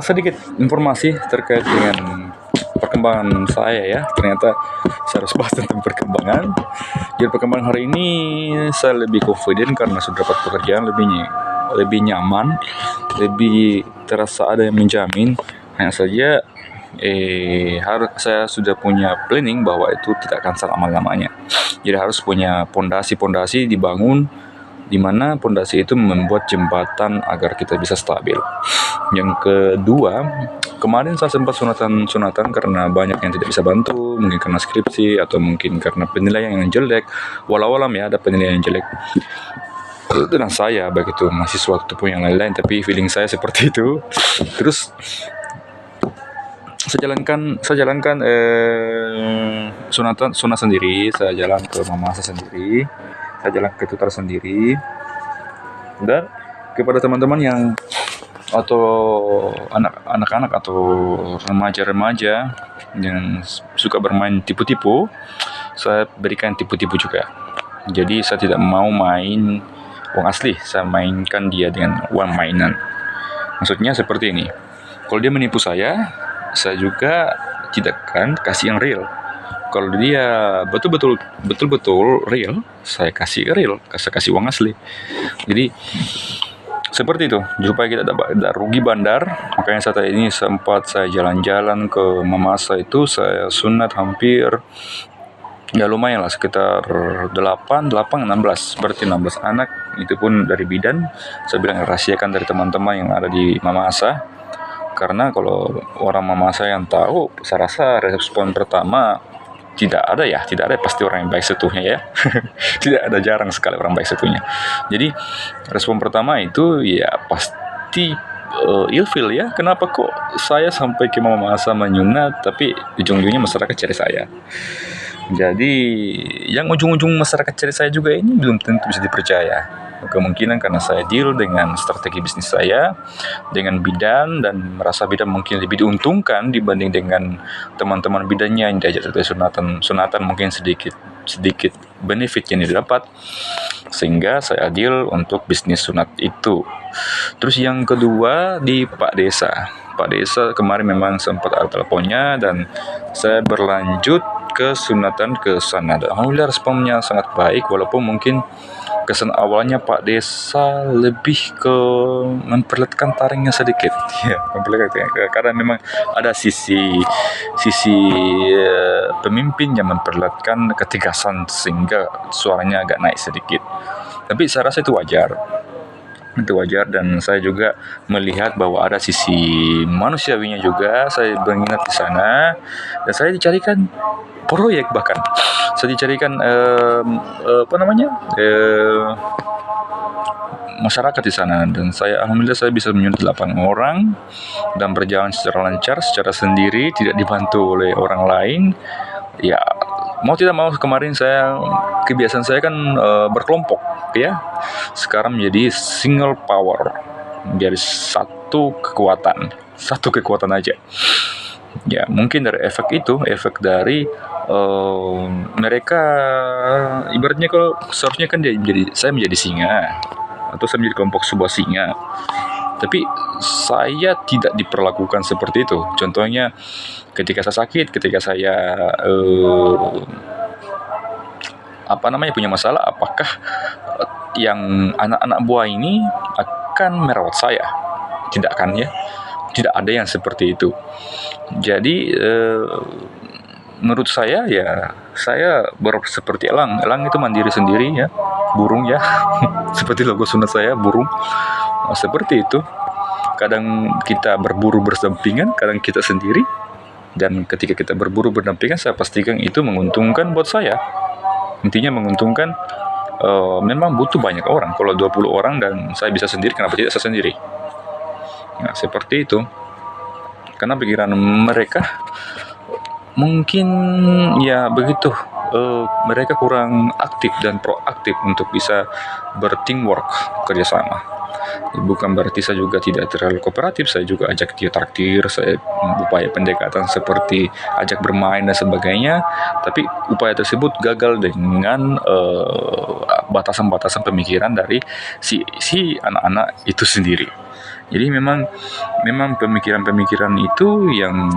Sedikit informasi terkait dengan perkembangan saya ya. Ternyata saya harus bahas tentang perkembangan. Jadi perkembangan hari ini saya lebih confident karena sudah dapat pekerjaan, lebih nyaman, lebih terasa ada yang menjamin. Hanya saja saya sudah punya planning bahwa itu tidak akan selama-lamanya. Jadi harus punya pondasi-pondasi dibangun, di mana pondasi itu membuat jembatan agar kita bisa stabil. Yang kedua, kemarin saya sempat sunatan karena banyak yang tidak bisa bantu, mungkin karena skripsi atau mungkin karena penilaian yang jelek. Walau-walam ya ada penilaian yang jelek. Dan saya begitu mahasiswa ataupun yang lain-lain, tapi feeling saya seperti itu. Terus saya jalankan sunat sendiri, saya jalan ke mamasa sendiri, saya jalan ke tutor sendiri, dan kepada teman-teman yang atau anak-anak atau remaja-remaja yang suka bermain tipu-tipu, saya berikan tipu-tipu juga. Jadi saya tidak mau main uang asli, saya mainkan dia dengan uang mainan. Maksudnya seperti ini, kalau dia menipu saya juga tidak akan kasih yang real. Kalau dia betul-betul real, saya kasih real, saya kasih uang asli. Jadi seperti itu, supaya kita tidak rugi bandar. Makanya saat ini sempat saya jalan-jalan ke Mamasa itu, saya sunat hampir ya lumayan lah, sekitar 16 berarti 16 anak. Itu pun dari bidan. Saya bilang rahasiakan dari teman-teman yang ada di Mamasa, karena kalau orang Mamasa yang tahu, saya rasa respon pertama tidak ada pasti orang yang baik setuhnya ya. Tidak ada, jarang sekali orang baik setuhnya. Jadi respon pertama itu ya pasti ilfil ya, kenapa kok saya sampai ke Mamasa menyunat tapi ujung-ujungnya masyarakat cari saya. Jadi yang ujung-ujung masyarakat cari saya juga ini belum tentu bisa dipercaya. Kemungkinan karena saya deal dengan strategi bisnis saya dengan bidan, dan merasa bidan mungkin lebih diuntungkan dibanding dengan teman-teman bidannya yang diajak dari sunatan mungkin sedikit benefit yang didapat, sehingga saya deal untuk bisnis sunat itu. Terus yang kedua di Pak Desa kemarin memang sempat ada teleponnya dan saya berlanjut ke sunatan ke sana. Alhamdulillah responnya sangat baik, walaupun mungkin kesan awalnya Pak Desa lebih ke memperlihatkan taringnya sedikit ya, karena memang ada sisi pemimpin yang memperlihatkan ketegasan sehingga suaranya agak naik sedikit. Tapi saya rasa itu wajar, dan saya juga melihat bahwa ada sisi manusiawinya juga. Saya mengingat di sana dan saya dicarikan proyek, bahkan saya dicarikan masyarakat di sana, dan alhamdulillah saya bisa menyunat 8 orang dan berjalan secara lancar, secara sendiri, tidak dibantu oleh orang lain. Ya mau tidak mau kemarin kebiasaan saya kan berkelompok ya, sekarang menjadi single power, menjadi satu kekuatan aja. Ya mungkin dari efek dari mereka, ibaratnya kalau seharusnya kan saya menjadi singa atau saya menjadi kelompok sebuah singa, tapi saya tidak diperlakukan seperti itu. Contohnya ketika saya sakit, ketika saya punya masalah, apakah yang anak-anak buah ini akan merawat saya? Tidak kan ya, tidak ada yang seperti itu. Jadi menurut saya ya, saya seperti elang itu mandiri sendiri ya, burung ya. Seperti logo sunat saya, burung. Seperti itu, kadang kita berburu berdampingan, kadang kita sendiri. Dan ketika kita berburu berdampingan, saya pastikan itu menguntungkan buat saya. Intinya menguntungkan. Memang butuh banyak orang. Kalau 20 orang dan saya bisa sendiri, kenapa tidak saya sendiri? Nah, seperti itu. Karena pikiran mereka mungkin ya begitu, mereka kurang aktif dan proaktif untuk bisa berteamwork, kerjasama. Bukan berarti saya juga tidak terlalu kooperatif, saya juga ajak dia traktir, saya upaya pendekatan seperti ajak bermain dan sebagainya, tapi upaya tersebut gagal dengan batasan-batasan pemikiran dari si anak-anak itu sendiri. Jadi memang pemikiran-pemikiran itu yang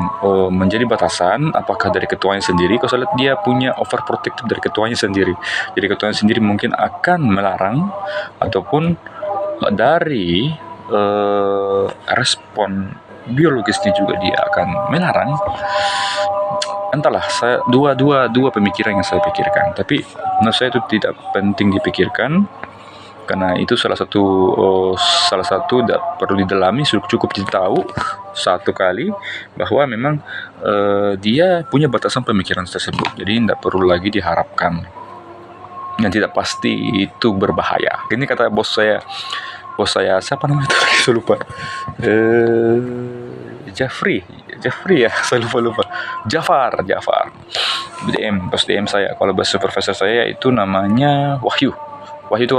menjadi batasan, apakah dari ketuanya sendiri. Kalau saya lihat dia punya overprotective dari ketuanya sendiri. Jadi ketuanya sendiri mungkin akan melarang, ataupun dari respon biologisnya juga dia akan melarang. Entahlah, saya dua pemikiran yang saya pikirkan. Tapi menurut saya itu tidak penting dipikirkan, karena itu salah satu perlu didalami, cukup ditahu satu kali bahwa memang dia punya batasan pemikiran tersebut. Jadi tidak perlu lagi diharapkan yang tidak pasti itu berbahaya. Ini kata bos saya siapa namanya itu? Saya lupa. Jeffrey ya, saya lupa. Jafar. Bos DM saya. Kalau bahasa profesor saya itu namanya Wahyu itu